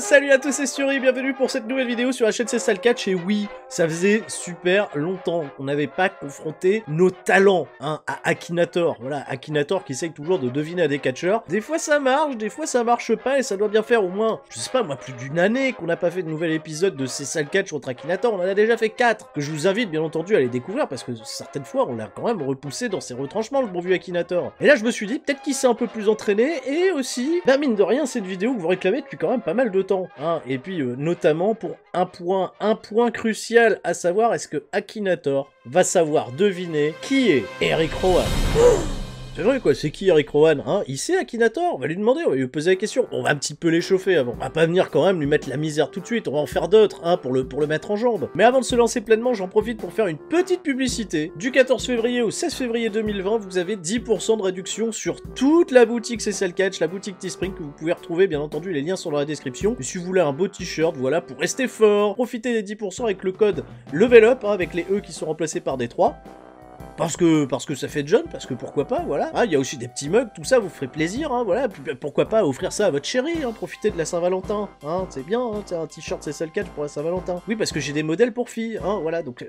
Salut à tous, c'est Suri, bienvenue pour cette nouvelle vidéo sur la chaîne C'est ça le catch. Et oui, ça faisait super longtemps qu'on n'avait pas confronté nos talents à Akinator. Voilà, Akinator qui essaye toujours de deviner à des catcheurs. Des fois ça marche, des fois ça marche pas, et ça doit bien faire au moins, je sais pas moi, plus d'une année qu'on n'a pas fait de nouvel épisode de C'est ça le catch contre Akinator. On en a déjà fait 4, que je vous invite bien entendu à les découvrir, parce que certaines fois on l'a quand même repoussé dans ses retranchements, le bon vieux Akinator. Et là je me suis dit, peut-être qu'il s'est un peu plus entraîné, et aussi, bah mine de rien, cette vidéo que vous réclamez depuis quand même pas mal de temps, hein. Et puis notamment pour un point crucial, à savoir, est-ce que Akinator va savoir deviner qui est Eric Rowan? C'est vrai quoi, c'est qui Eric Rowan, hein? Il sait Akinator, on va lui demander, on va lui poser la question. On va un petit peu l'échauffer avant. On va pas venir quand même lui mettre la misère tout de suite, on va en faire d'autres, hein, pour le mettre en jambes. Mais avant de se lancer pleinement, j'en profite pour faire une petite publicité. Du 14 février au 16 février 2020, vous avez 10% de réduction sur toute la boutique C'est ça le catch, la boutique Teespring, que vous pouvez retrouver, bien entendu, les liens sont dans la description. Et si vous voulez un beau t-shirt, voilà, pour rester fort, profitez des 10% avec le code LEVELUP, hein, avec les E qui sont remplacés par des 3. Parce que ça fait jeune, parce que pourquoi pas, voilà. Ah, il y a aussi des petits mugs, tout ça vous ferait plaisir, hein, voilà. Pourquoi pas offrir ça à votre chérie, hein, profitez de la Saint-Valentin, hein, c'est bien, hein, un t-shirt C'est ça le catch pour la Saint-Valentin. Oui, parce que j'ai des modèles pour filles, hein, voilà, donc,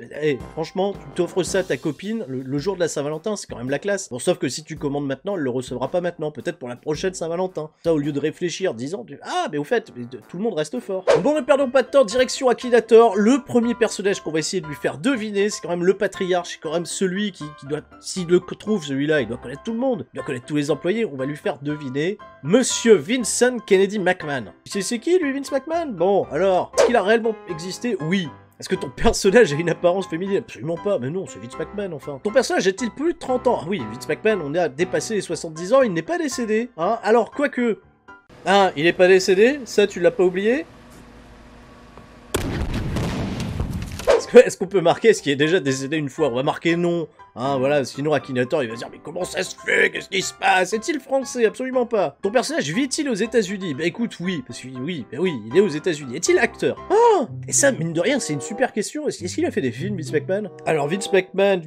franchement, tu t'offres ça à ta copine, le jour de la Saint-Valentin, c'est quand même la classe. Bon, sauf que si tu commandes maintenant, elle le recevra pas maintenant, peut-être pour la prochaine Saint-Valentin. Ça, au lieu de réfléchir 10 ans, ah, mais au fait, tout le monde reste fort. Bon, ne perdons pas de temps, direction Akinator, le premier personnage qu'on va essayer de lui faire deviner, c'est quand même le patriarche, c'est quand même celui qui doit... S'il le trouve, celui-là, il doit connaître tout le monde. Il doit connaître tous les employés. On va lui faire deviner Monsieur Vincent Kennedy McMahon. C'est qui, lui, Vince McMahon? Bon, alors, est-ce qu'il a réellement existé? Oui. Est-ce que ton personnage a une apparence féminine? Absolument pas, mais non, c'est Vince McMahon, enfin. Ton personnage a-t-il plus de 30 ans? Ah oui, Vince McMahon, on a dépassé les 70 ans, il n'est pas décédé, hein. Alors, quoique... Ah, il est pas décédé? Ça, tu l'as pas oublié? Est-ce qu'on peut marquer ce qui est déjà décédé une fois? On va marquer non. Hein, voilà, sinon Akinator il va dire mais comment ça se fait? Qu'est-ce qui se passe? Est-il français? Absolument pas. Ton personnage vit-il aux États-Unis? Bah écoute, oui, parce que oui, il est aux États-Unis. Est-il acteur? Ah! Et ça, mine de rien, c'est une super question. Est-ce qu'il a fait des films, Vince McMahon? Alors Vince McMahon,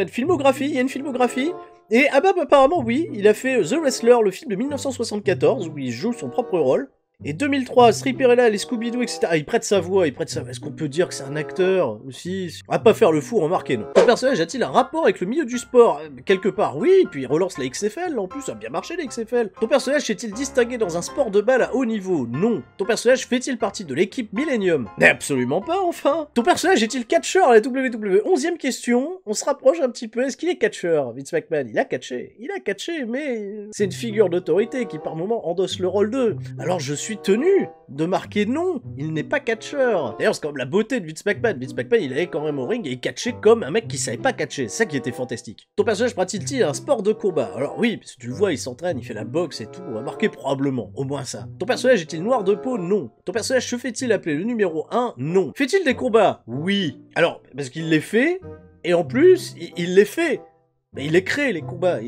filmographie, il y a une filmographie. Et ah bah apparemment oui, il a fait The Wrestler, le film de 1974 où il joue son propre rôle. Et 2003, Stripperella, les Scooby-Doo, etc. Ah, il prête sa voix, Est-ce qu'on peut dire que c'est un acteur aussi? On va pas faire le fou, remarquez, non. Ton personnage a-t-il un rapport avec le milieu du sport? Quelque part, oui, puis il relance la XFL, en plus, ça a bien marché la XFL. Ton personnage s'est-il distingué dans un sport de balle à haut niveau? Non. Ton personnage fait-il partie de l'équipe Millennium? Mais absolument pas, enfin. Ton personnage est-il catcheur à la WWE? 11e question, on se rapproche un petit peu. Est-ce qu'il est catcheur, Vince McMahon? Il a catché, mais c'est une figure d'autorité qui par moment endosse le rôle d'eux. Alors je suis tenu de marquer non, il n'est pas catcheur. D'ailleurs, c'est quand même la beauté de Vince McMahon. Vince McMahon, il allait quand même au ring et il catchait comme un mec qui savait pas catcher. C'est ça qui était fantastique. Ton personnage pratique-t-il un sport de combat? Alors oui, parce que tu le vois, il s'entraîne, il fait la boxe et tout. On va marquer probablement, au moins ça. Ton personnage est-il noir de peau? Non. Ton personnage se fait-il appeler le numéro 1? Non. Fait-il des combats? Oui. Alors, parce qu'il les fait, et en plus, il les fait. Mais il les crée, les combats.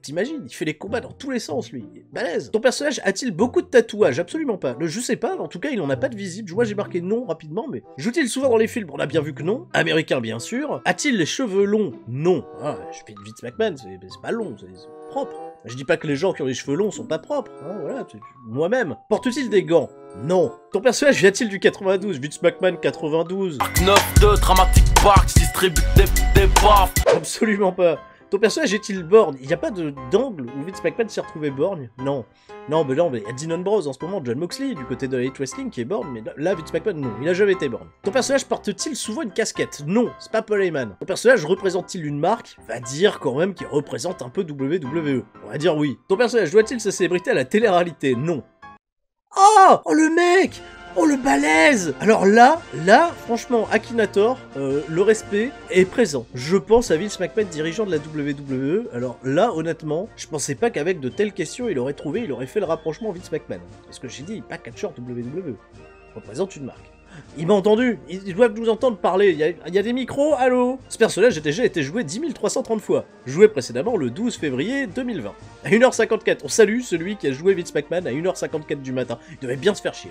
T'imagines, il fait les combats dans tous les sens, lui. Il est balèze. Ton personnage a-t-il beaucoup de tatouages? Absolument pas. Je sais pas, en tout cas, il en a pas de visible. Moi, j'ai marqué non rapidement, mais... Joue-t-il souvent dans les films? On a bien vu que non. Américain, bien sûr. A-t-il les cheveux longs? Non. Ah, je fais de Vince McMahon, c'est pas long, c'est propre. Je dis pas que les gens qui ont les cheveux longs sont pas propres, hein, voilà, moi-même. Porte-t-il des gants? Non. Ton personnage vient-il du 92? Vince McMahon 92. 9-2, Dramatic Park, distribue des baffes. Absolument pas. Ton personnage est-il borgne? Il n'y a pas d'angle où Vince McMahon s'est retrouvé borgne? Non. Non, mais il y a Dean Ambrose en ce moment, John Moxley, du côté de Elite Wrestling, qui est borgne, mais là, Vince McMahon, non, il a jamais été borgne. Ton personnage porte-t-il souvent une casquette? Non, c'est pas Paul Heyman. Ton personnage représente-t-il une marque? Va dire quand même qu'il représente un peu WWE. On va dire oui. Ton personnage doit-il sa célébrité à la télé-réalité? Non. Oh! Oh le mec! Oh le balèze! Alors là, franchement, Akinator, le respect est présent. Je pense à Vince McMahon, dirigeant de la WWE. Alors là, honnêtement, je pensais pas qu'avec de telles questions, il aurait fait le rapprochement Vince McMahon. Parce que j'ai dit, pas catcheur WWE. Représente une marque. Il m'a entendu, ils doivent nous entendre parler, il y a des micros, allô? Ce personnage a déjà été joué 10 330 fois, joué précédemment le 12 février 2020. À 1h54, on salue celui qui a joué Vince McMahon à 1h54 du matin. Il devait bien se faire chier.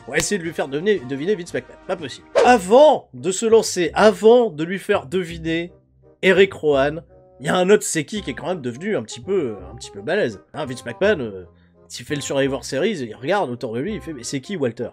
On va essayer de lui faire deviner Vince McMahon, pas possible. Avant de se lancer, avant de lui faire deviner Eric Rowan, il y a un autre c'est qui est quand même devenu un petit peu balèze. Hein, Vince McMahon, s'il fait le Survivor Series, il regarde autour de lui, il fait mais c'est qui Walter?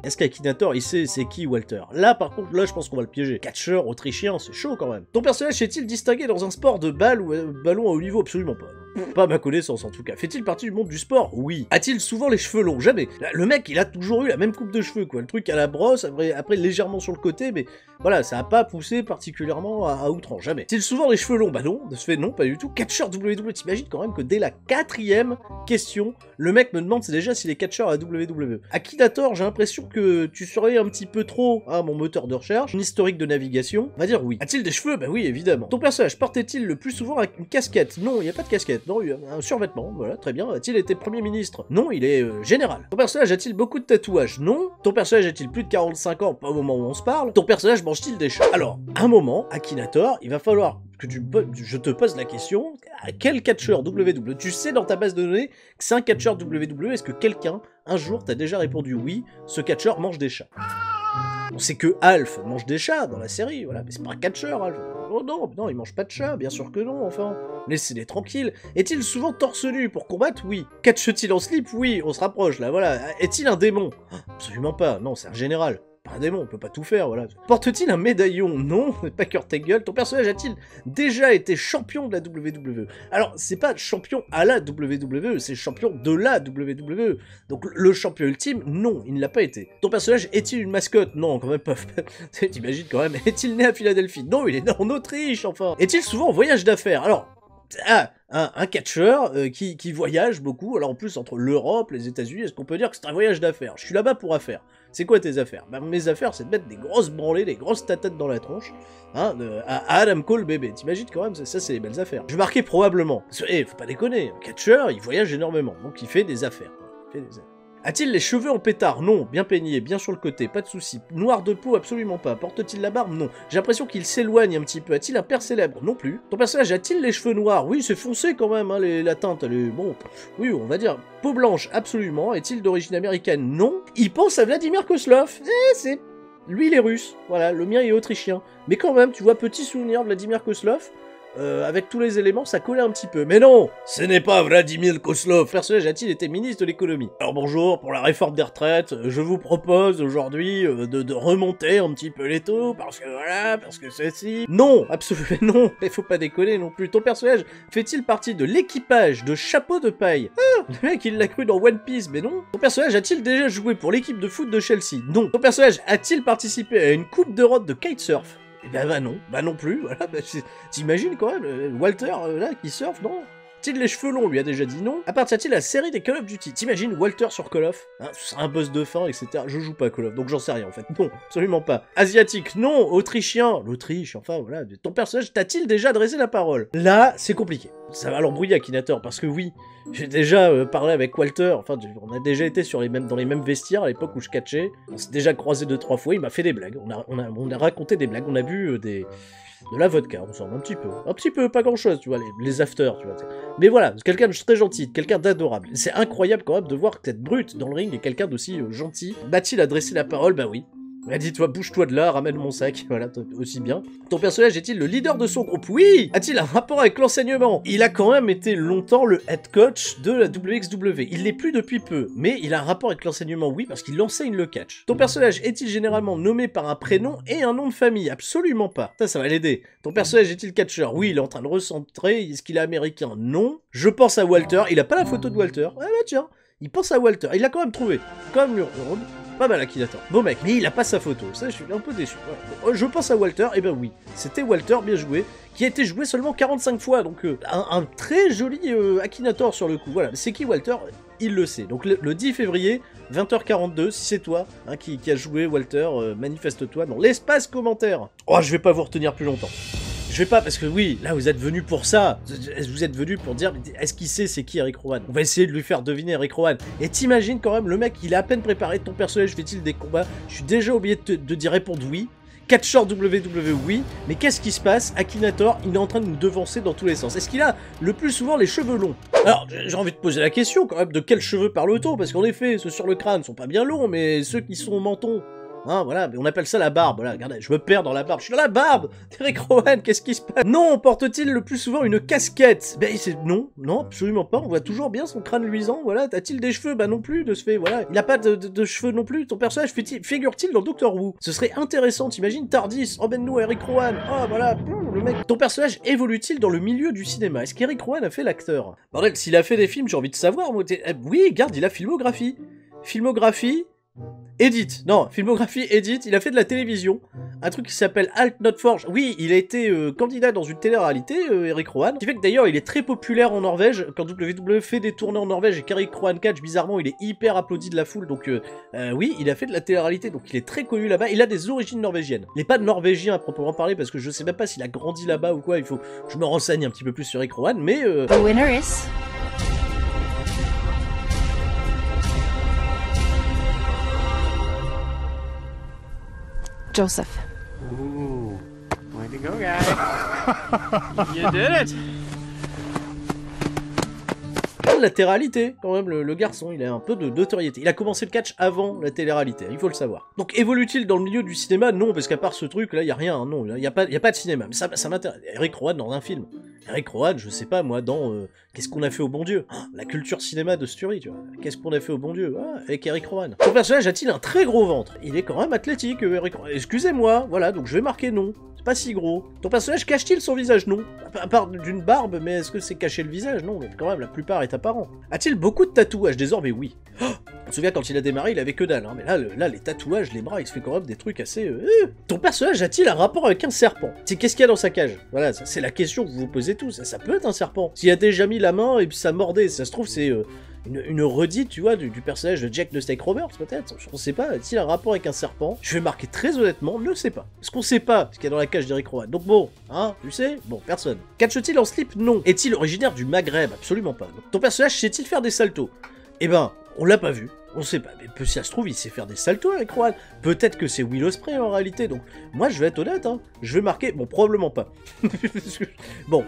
Est-ce qu'Akinator, il sait c'est qui Walter? Là, par contre, là, je pense qu'on va le piéger. Catcheur autrichien, c'est chaud quand même. Ton personnage s'est-il distingué dans un sport de balle ou ballon à haut niveau? Absolument pas. Pas à ma connaissance en tout cas. Fait-il partie du monde du sport? Oui. A-t-il souvent les cheveux longs? Jamais. Le mec, il a toujours eu la même coupe de cheveux, quoi. Le truc à la brosse, après légèrement sur le côté, mais voilà, ça a pas poussé particulièrement à outrance. Jamais. A-t-il souvent les cheveux longs? Bah non, de ce fait, non, pas du tout. Catcheur WWE, t'imagines quand même que dès la 4e question, le mec me demande déjà s'il est catcheur à WWE. Akinator, j'ai l'impression que tu surveilles un petit peu trop mon moteur de recherche, mon historique de navigation. On va dire oui. A-t-il des cheveux? Bah oui, évidemment. Ton personnage portait-il le plus souvent avec une casquette? Non, il n'y a pas de casquette. Non, il y a un survêtement, voilà, très bien. A-t-il été Premier ministre? Non, il est général. Ton personnage a-t-il beaucoup de tatouages? Non. Ton personnage a-t-il plus de 45 ans? Pas au moment où on se parle. Ton personnage mange-t-il des chats? Alors, un moment, Akinator, il va falloir que je te pose la question, à quel catcheur WWE? Tu sais dans ta base de données que c'est un catcheur WWE, est-ce que quelqu'un, un jour, t'a déjà répondu oui, ce catcheur mange des chats? On sait que Alf mange des chats dans la série, voilà, mais c'est pas un catcheur, Alf. Oh non, non, il mange pas de chat, bien sûr que non, enfin. Laissez-les tranquilles. Est-il souvent torse nu pour combattre? Oui. Catche-t-il en slip? Oui, on se rapproche là, voilà. Est-il un démon? Absolument pas, non, c'est un général. Pas un démon, on peut pas tout faire, voilà. Porte-t-il un médaillon? Non, pas cœur ta gueule. Ton personnage a-t-il déjà été champion de la WWE? Alors, c'est pas champion à la WWE, c'est champion de la WWE. Donc, le champion ultime, non, il ne l'a pas été. Ton personnage est-il une mascotte? Non, quand même pas. T'imagines quand même. Est-il né à Philadelphie? Non, il est né en Autriche, enfin. Est-il souvent en voyage d'affaires? Alors, un catcheur qui voyage beaucoup, alors en plus entre l'Europe, les États-Unis, est-ce qu'on peut dire que c'est un voyage d'affaires? Je suis là-bas pour affaires. C'est quoi tes affaires? Bah, mes affaires, c'est de mettre des grosses branlées, des grosses tatates dans la tronche, à Adam Cole bébé. T'imagines quand même, ça c'est les belles affaires. Je marquais probablement. Faut pas déconner, un catcheur, il voyage énormément, donc il fait des affaires. A-t-il les cheveux en pétard? Non. Bien peigné, bien sur le côté, pas de soucis. Noir de peau? Absolument pas. Porte-t-il la barbe? Non. J'ai l'impression qu'il s'éloigne un petit peu. A-t-il un père célèbre? Non plus. Ton personnage a-t-il les cheveux noirs? Oui, c'est foncé quand même, hein, la teinte, elle est... Bon, oui, on va dire peau blanche, absolument. Est-il d'origine américaine? Non. Il pense à Vladimir Kozlov. C'est... Lui, il est russe. Voilà, le mien est autrichien. Mais quand même, tu vois, petit souvenir, Vladimir Kozlov. Avec tous les éléments, ça collait un petit peu. Mais non, ce n'est pas Vladimir Kozlov. Le personnage a-t-il été ministre de l'économie? Alors bonjour, pour la réforme des retraites, je vous propose aujourd'hui de remonter un petit peu les taux, parce que voilà, parce que ceci... Non, absolument non, il faut pas déconner non plus. Ton personnage fait-il partie de l'équipage de Chapeau de Paille? Ah, le mec il l'a cru dans One Piece, mais non. Ton personnage a-t-il déjà joué pour l'équipe de foot de Chelsea? Non. Ton personnage a-t-il participé à une coupe d'Europe de kitesurf? Eh ben bah non, bah non plus, voilà, bah, t'imagines quand même, Walter, là, qui surfe, non? A-t-il les cheveux longs, lui a déjà dit non? Appartient-il à la série des Call of Duty? T'imagines Walter sur Call of? Hein, ce sera un boss de fin, etc. Je joue pas à Call of, donc j'en sais rien en fait. Non, absolument pas. Asiatique, non. Autrichien, l'Autriche, enfin voilà. Ton personnage t'a-t-il déjà adressé la parole? Là, c'est compliqué. Ça va l'embrouiller Akinator, parce que oui, j'ai déjà parlé avec Walter, enfin on a déjà été dans les mêmes vestiaires à l'époque où je catchais, on s'est déjà croisé 2-3 fois, il m'a fait des blagues, on a raconté des blagues, on a bu de la vodka ensemble, un petit peu, pas grand chose, tu vois, les afters, tu vois. Mais voilà, c'est quelqu'un de très gentil, quelqu'un d'adorable. C'est incroyable quand même de voir que cette brute dans le ring est quelqu'un d'aussi gentil. M'a-t-il adressé la parole? Bah oui. Il a dit, toi, bouge-toi de là, ramène mon sac. Voilà, aussi bien. Ton personnage est-il le leader de son groupe? Oui. A-t-il un rapport avec l'enseignement? Il a quand même été longtemps le head coach de la WXW. Il l'est plus depuis peu, mais il a un rapport avec l'enseignement, oui, parce qu'il enseigne le catch. Ton personnage est-il généralement nommé par un prénom et un nom de famille? Absolument pas. Ça va l'aider. Ton personnage est-il catcheur? Oui, il est en train de recentrer. Est-ce qu'il est américain? Non. Je pense à Walter. Il a pas la photo de Walter. Ah bah tiens, il pense à Walter. Il l'a quand même trouvé. Quand même, pas mal Akinator. Beau mec, mais il a pas sa photo. Ça, je suis un peu déçu. Voilà. Je pense à Walter, et ben oui. C'était Walter, bien joué, qui a été joué seulement 45 fois. Donc, un très joli Akinator sur le coup. Voilà. C'est qui Walter? Il le sait. Donc, le 10 février, 20h42, si c'est toi qui a joué Walter, manifeste-toi dans l'espace commentaire. Oh, je vais pas vous retenir plus longtemps. Je vais pas, parce que oui, là vous êtes venu pour ça. Vous êtes venu pour dire, est-ce qu'il sait c'est qui Eric Rowan? On va essayer de lui faire deviner Eric Rowan. Et t'imagines quand même, le mec, il a à peine préparé. Ton personnage fait-il des combats? Je suis déjà oublié de d'y répondre oui. Catcheur WWE, oui. Mais qu'est-ce qui se passe? Akinator, il est en train de nous devancer dans tous les sens. Est-ce qu'il a le plus souvent les cheveux longs? Alors, j'ai envie de poser la question quand même, de quels cheveux parle-t-on? Parce qu'en effet, ceux sur le crâne sont pas bien longs, mais ceux qui sont au menton... hein, voilà, mais on appelle ça la barbe, voilà, regardez, je me perds dans la barbe, je suis dans la barbe d'Eric Rowan, qu'est-ce qui se passe? Non, porte-t-il le plus souvent une casquette? Ben, non, absolument pas, on voit toujours bien son crâne luisant, voilà, a-t-il des cheveux? Bah non plus, de ce fait, voilà, il a pas de cheveux non plus, ton personnage figure-t-il dans Doctor Who? Ce serait intéressant, t'imagines, Tardis, emmène-nous Eric Rowan, ah voilà, le mec. Ton personnage évolue-t-il dans le milieu du cinéma? Est-ce qu'Eric Rowan a fait l'acteur? Bordel, s'il a fait des films, j'ai envie de savoir, moi, oui, garde, il a filmographie. Filmographie, Edit. Non, filmographie, Edit, il a fait de la télévision. Un truc qui s'appelle Alt Not Forge. Oui, il a été candidat dans une télé-réalité, Eric Rowan. Ce qui fait que d'ailleurs, il est très populaire en Norvège. Quand WWE fait des tournées en Norvège et qu'Eric Rowan catch, bizarrement, il est hyper applaudi de la foule. Donc oui, il a fait de la télé-réalité. Donc il est très connu là-bas. Il a des origines norvégiennes. Il n'est pas norvégien à proprement parler parce que je sais même pas s'il a grandi là-bas ou quoi. Il faut que je me renseigne un petit peu plus sur Eric Rowan. Mais... The winner is... Joseph. Ooh, way to go, guy. You did it. De la télé-réalité, quand même, le garçon, il a un peu de notoriété. Il a commencé le catch avant la télé-réalité, il faut le savoir. Donc évolue-t-il dans le milieu du cinéma? Non, parce qu'à part ce truc, là, il y a rien, hein, non, il y a pas de cinéma. Mais ça m'intéresse. Eric Rowan dans un film. Eric Rowan, je sais pas, moi, dans Qu'est-ce qu'on a fait au bon Dieu? La culture cinéma de Sturie, tu vois. Qu'est-ce qu'on a fait au bon Dieu? Avec Eric Rowan. Son personnage a-t-il un très gros ventre? Il est quand même athlétique, Eric Rowan. Excusez-moi, voilà, donc je vais marquer non. Pas si gros. Ton personnage cache-t-il son visage? Non. À part d'une barbe, mais est-ce que c'est cacher le visage? Non, mais quand même, la plupart est apparent. A-t-il beaucoup de tatouages? Désormais, oui. Oh, on se souvient quand il a démarré, il avait que dalle, hein, mais là, les tatouages, les bras, il se fait quand même des trucs assez... Ton personnage a-t-il un rapport avec un serpent? Qu'est-ce qu'il y a dans sa cage? Voilà, c'est la question que vous vous posez tous. Ça peut être un serpent. S'il a déjà mis la main et puis ça mordait, ça se trouve, c'est... Une redite, tu vois, du personnage de Jack the Snake Roberts, peut-être. Je ne sais pas. Est-il un rapport avec un serpent? Je vais marquer très honnêtement, ne sais pas. Parce qu'on sait pas ce qu'il y a dans la cage d'Eric Rowan. Donc bon, hein, tu sais? Bon, personne. Catche-t-il en slip? Non. Est-il originaire du Maghreb? Absolument pas. Donc, ton personnage sait-il faire des saltos? Eh ben, on l'a pas vu. On sait pas, mais si ça se trouve, il sait faire des saltos avec Rowan. Peut-être que c'est Will Ospreay en réalité, donc moi je vais être honnête, hein. Je vais marquer, bon, probablement pas. Bon,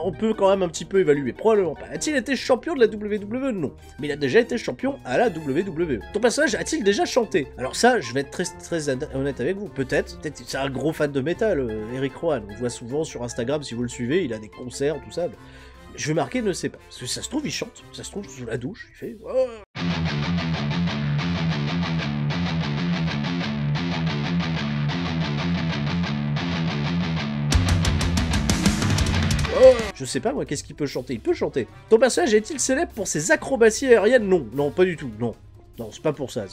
on peut quand même un petit peu évaluer, probablement pas. A-t-il été champion de la WWE? Non. Mais il a déjà été champion à la WWE. Ton personnage a-t-il déjà chanté? Alors ça, je vais être très honnête avec vous, peut-être c'est un gros fan de métal, Eric Rowan. On le voit souvent sur Instagram, si vous le suivez, il a des concerts, tout ça. Je vais marquer ne sais pas. Parce que ça se trouve, il chante. Ça se trouve, sous la douche, il fait... Oh. Je sais pas moi, qu'est-ce qu'il peut chanter? Il peut chanter. Ton personnage est-il célèbre pour ses acrobaties aériennes? Non, non, pas du tout, non. Non, c'est pas pour ça.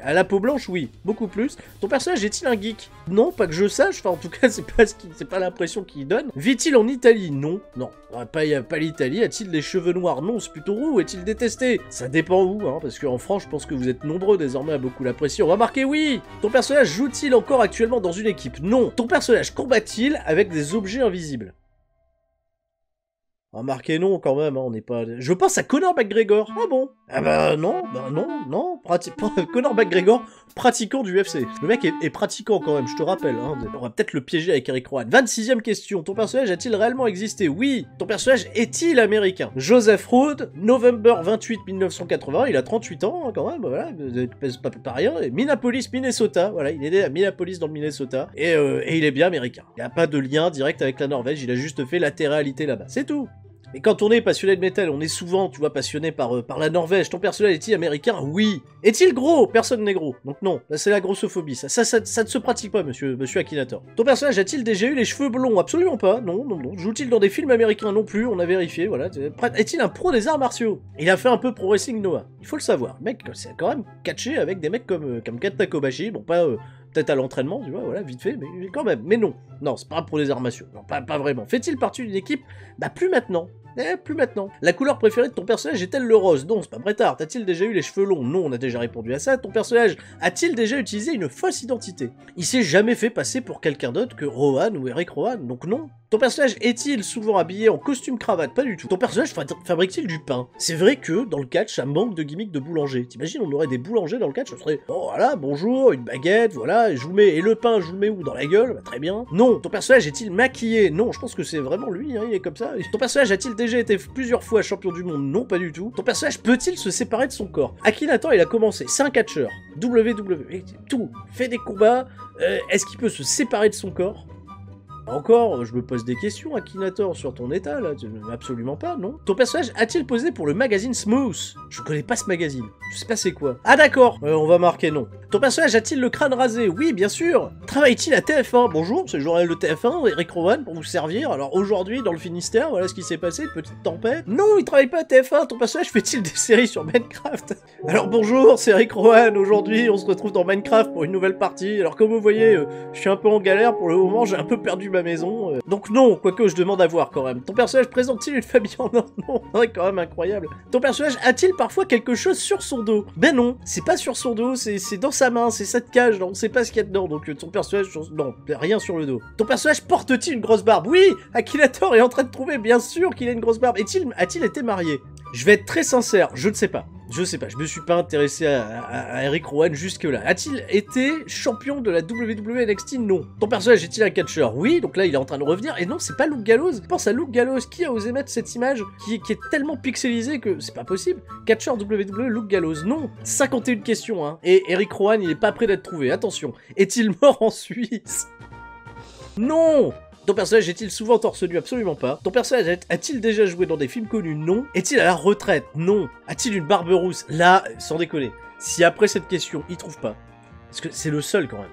À la peau blanche, oui, beaucoup plus. Ton personnage est-il un geek? Non, pas que je sache. Enfin, en tout cas, c'est pas l'impression qu'il donne. Vit-il en Italie? Non, non. Pas l'Italie. A-t-il des cheveux noirs? Non, c'est plutôt roux. Est-il détesté? Ça dépend où, hein, parce qu'en France, je pense que vous êtes nombreux désormais à beaucoup l'apprécier. On va marquer oui. Ton personnage joue-t-il encore actuellement dans une équipe? Non. Ton personnage combat-t-il avec des objets invisibles? Marqué non quand même, hein, on n'est pas... Je pense à Conor McGregor. Ah bon? Ah bah non. Conor McGregor, pratiquant du UFC. Le mec est pratiquant quand même, je te rappelle. Hein. On va peut-être le piéger avec Eric Rowan. 26e question. Ton personnage a-t-il réellement existé? Oui. Ton personnage est-il américain? Joseph Roode, November 28 1980, il a 38 ans hein, quand même, voilà, pas rien. Minneapolis, Minnesota, voilà, il est né à Minneapolis dans le Minnesota, et il est bien américain. Il n'a pas de lien direct avec la Norvège, il a juste fait la télé-réalité là-bas, c'est tout. Et quand on est passionné de métal, on est souvent, tu vois, passionné par la Norvège. Ton personnage est-il américain? Oui. Est-il gros? Personne n'est gros. Donc non, là c'est la grossophobie. Ça ne se pratique pas, monsieur Akinator. Ton personnage a-t-il déjà eu les cheveux blonds? Absolument pas. Non. Joue-t-il dans des films américains? Non plus, on a vérifié, voilà. Est-il un pro des arts martiaux? Il a fait un peu Pro Wrestling Noah. Il faut le savoir. Le mec, c'est quand même catché avec des mecs comme Kenta Kobashi. Bon, pas... peut-être à l'entraînement, tu vois, voilà, vite fait, mais quand même. Mais non, c'est pas pour les arts martiaux. Non, pas vraiment. Fait-il partie d'une équipe? Bah, plus maintenant. Plus maintenant. La couleur préférée de ton personnage est-elle le rose? Non, c'est pas Bretard. T'as-t-il déjà eu les cheveux longs? Non, on a déjà répondu à ça. Ton personnage a-t-il déjà utilisé une fausse identité? Il s'est jamais fait passer pour quelqu'un d'autre que Rowan ou Eric Rowan, donc non. Ton personnage est-il souvent habillé en costume cravate? Pas du tout. Ton personnage fabrique-t-il du pain? C'est vrai que dans le catch, ça manque de gimmick de boulanger. T'imagines, on aurait des boulangers dans le catch, ça serait bon voilà, bonjour, une baguette, voilà, et je vous mets, et le pain, je vous le mets où? Dans la gueule? Bah, très bien. Non. Ton personnage est-il maquillé? Non, je pense que c'est vraiment lui, hein, il est comme ça. Ton personnage a-t-il déjà été plusieurs fois champion du monde? Non, pas du tout. Ton personnage peut-il se séparer de son corps? Akinator, il a commencé, c'est un catcheur. WWE, tout, fait des combats, est-ce qu'il peut se séparer de son corps? Encore, je me pose des questions, Akinator, sur ton état, là. Absolument pas, non? Ton personnage a-t-il posé pour le magazine Smooth? Je connais pas ce magazine. Je sais pas c'est quoi. Ah d'accord, on va marquer non. Ton personnage a-t-il le crâne rasé? Oui, bien sûr. Travaille-t-il à TF1? Bonjour, c'est le journal de TF1, Eric Rowan, pour vous servir. Alors aujourd'hui, dans le Finistère, voilà ce qui s'est passé, une petite tempête. Non, il travaille pas à TF1. Ton personnage fait-il des séries sur Minecraft? Alors bonjour, c'est Eric Rowan. Aujourd'hui, on se retrouve dans Minecraft pour une nouvelle partie. Alors comme vous voyez, je suis un peu en galère pour le moment, j'ai un peu perdu ma maison. Donc non, quoique je demande à voir quand même. Ton personnage présente-t-il une famille en or? Non, c'est quand même incroyable. Ton personnage a-t-il parfois quelque chose sur son dos? Ben non, c'est pas sur son dos, c'est dans sa main, c'est cette cage, on sait pas ce qu'il y a dedans, donc ton personnage, non, rien sur le dos. Ton personnage porte-t-il une grosse barbe? Oui, Akinator est en train de trouver, bien sûr qu'il a une grosse barbe. A-t-il été marié? Je vais être très sincère, je ne sais pas. Je sais pas, je me suis pas intéressé à Eric Rowan jusque-là. A-t-il été champion de la WWE NXT? Non. Ton personnage est-il un catcheur? Oui, donc là il est en train de revenir. Et non, c'est pas Luke Gallows. Pense à Luke Gallows. Qui a osé mettre cette image qui est tellement pixelisée que c'est pas possible? Catcheur WWE Luke Gallows? Non. 51 questions, hein. Et Eric Rowan, il est pas prêt d'être trouvé. Attention. Est-il mort en Suisse? Non. Ton personnage est-il souvent torse nu? Absolument pas. Ton personnage a-t-il déjà joué dans des films connus? Non. Est-il à la retraite? Non. A-t-il une barbe rousse? Là, sans déconner. Si après cette question, il trouve pas. Parce que c'est le seul quand même.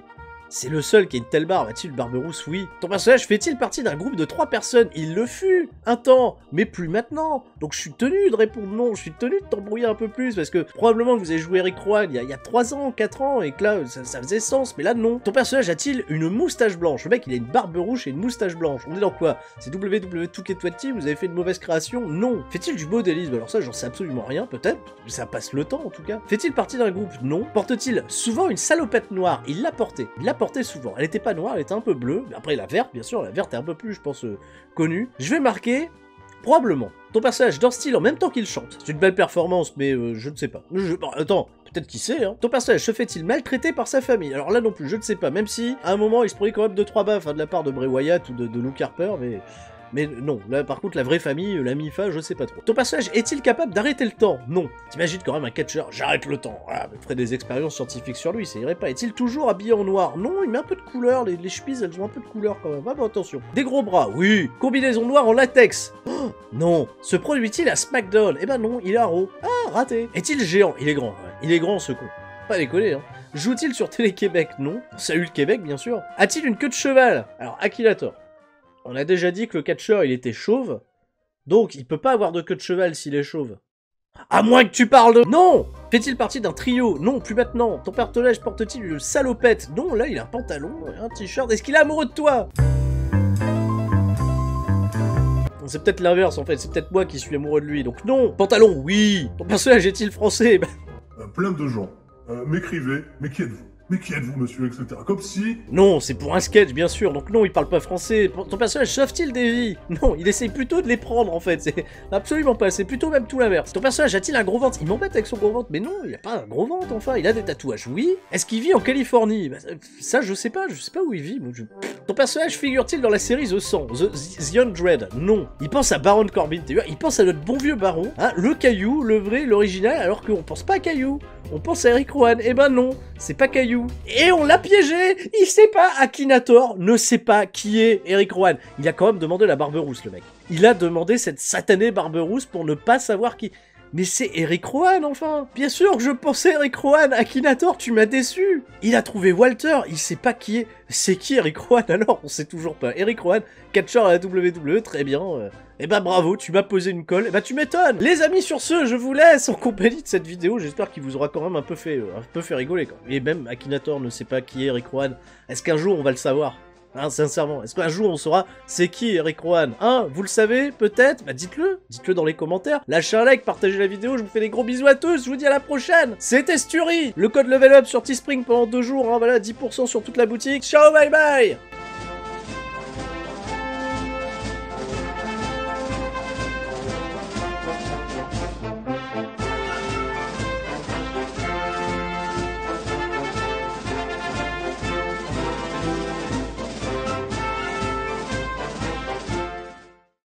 C'est le seul qui a une telle barbe. A-t-il une barbe rousse? Oui. Ton personnage fait-il partie d'un groupe de 3 personnes? Il le fut un temps, mais plus maintenant. Donc je suis tenu de répondre non. Je suis tenu de t'embrouiller un peu plus parce que probablement que vous avez joué Eric Rowan il y a 3 ans, 4 ans et que là ça faisait sens. Mais là non. Ton personnage a-t-il une moustache blanche? Le mec il a une barbe rouge et une moustache blanche. On est dans quoi? C'est WWE 2K20? Vous avez fait une mauvaise création? Non. Fait-il du modélisme? Alors ça j'en sais absolument rien. Peut-être. Ça passe le temps en tout cas. Fait-il partie d'un groupe? Non. Porte-t-il souvent une salopette noire? Il l'a portée. Il l'a portée souvent. Elle était pas noire, elle était un peu bleue. Après la verte, bien sûr, la verte est un peu plus, je pense, connue. Je vais marquer probablement. Ton personnage danse-t-il en même temps qu'il chante? C'est une belle performance, mais je ne sais pas. Attends, peut-être qui sait, hein. Ton personnage se fait-il maltraiter par sa famille? Alors là non plus, je ne sais pas. Même si, à un moment, il se prenait quand même 2-3 baffes de la part de Bray Wyatt ou de Luke Harper, mais non, là par contre la vraie famille, la MIFA, je sais pas trop. Ton personnage est-il capable d'arrêter le temps? Non. T'imagines quand même un catcheur, j'arrête le temps, voilà, je ferai des expériences scientifiques sur lui, ça irait pas. Est-il toujours habillé en noir? Non, il met un peu de couleur, les chemises elles ont un peu de couleur quand même, ah bon attention. Des gros bras, oui. Combinaison noire en latex? Oh, non. Se produit-il à SmackDown? Eh ben non, il est à Raw. Ah, raté. Est-il géant? Il est grand, ouais. Il est grand ce con. Pas décoller, hein. Joue-t-il sur Télé-Québec? Non. Salut le Québec, bien sûr. A-t-il une queue de cheval? Alors, Akinator. On a déjà dit que le catcheur il était chauve, donc il peut pas avoir de queue de cheval s'il est chauve. À moins que tu parles de... Non! Fait-il partie d'un trio? Non, plus maintenant. Ton personnage porte-t-il une salopette? Non, là il a un pantalon, un t-shirt. Est-ce qu'il est amoureux de toi? C'est peut-être l'inverse en fait, c'est peut-être moi qui suis amoureux de lui, donc non! Pantalon, oui! Ton personnage est-il français? Plein de gens m'écrivaient, mais qui êtes-vous? Mais qui êtes-vous, monsieur, etc. Comme si... Non, c'est pour un sketch, bien sûr, donc non, il parle pas français. Ton personnage sauve-t-il des vies? Non, il essaye plutôt de les prendre, en fait. C'est absolument pas, c'est plutôt même tout l'inverse. Ton personnage a-t-il un gros ventre? Il m'embête avec son gros ventre, mais non, il a pas un gros ventre, enfin. Il a des tatouages, oui. Est-ce qu'il vit en Californie? Bah, ça, je sais pas où il vit. Moi, Ton personnage figure-t-il dans la série The 100, The Undread? Non. Il pense à Baron Corbin, tu vois, il pense à notre bon vieux Baron, hein, le Caillou, le vrai, l'original, alors qu'on pense pas à Caillou. On pense à Eric Rowan, eh ben non, c'est pas Caillou. Et on l'a piégé. Il sait pas, Akinator ne sait pas qui est Eric Rowan. Il a quand même demandé la barbe rousse, le mec. Il a demandé cette satanée barbe rousse pour ne pas savoir qui... Mais c'est Eric Rowan, enfin. Bien sûr que je pensais Eric Rowan. Akinator, tu m'as déçu. Il a trouvé Walter, il sait pas qui est... C'est qui Eric Rowan alors? On sait toujours pas. Eric Rowan, catcheur à la WWE, très bien. Eh ben bravo, tu m'as posé une colle. Eh ben tu m'étonnes. Les amis, sur ce, je vous laisse en compagnie de cette vidéo. J'espère qu'il vous aura quand même un peu fait rigoler, quoi. Et même Akinator ne sait pas qui est Eric Rowan. Est-ce qu'un jour on va le savoir? Hein, sincèrement, est-ce qu'un jour on saura c'est qui Eric Rowan? Hein, vous le savez peut-être? Bah dites-le dans les commentaires. Lâchez un like, partagez la vidéo, je vous fais des gros bisous à tous, je vous dis à la prochaine. C'était Sturi, le code level up sur Teespring pendant 2 jours, hein, voilà, 10% sur toute la boutique. Ciao, bye bye.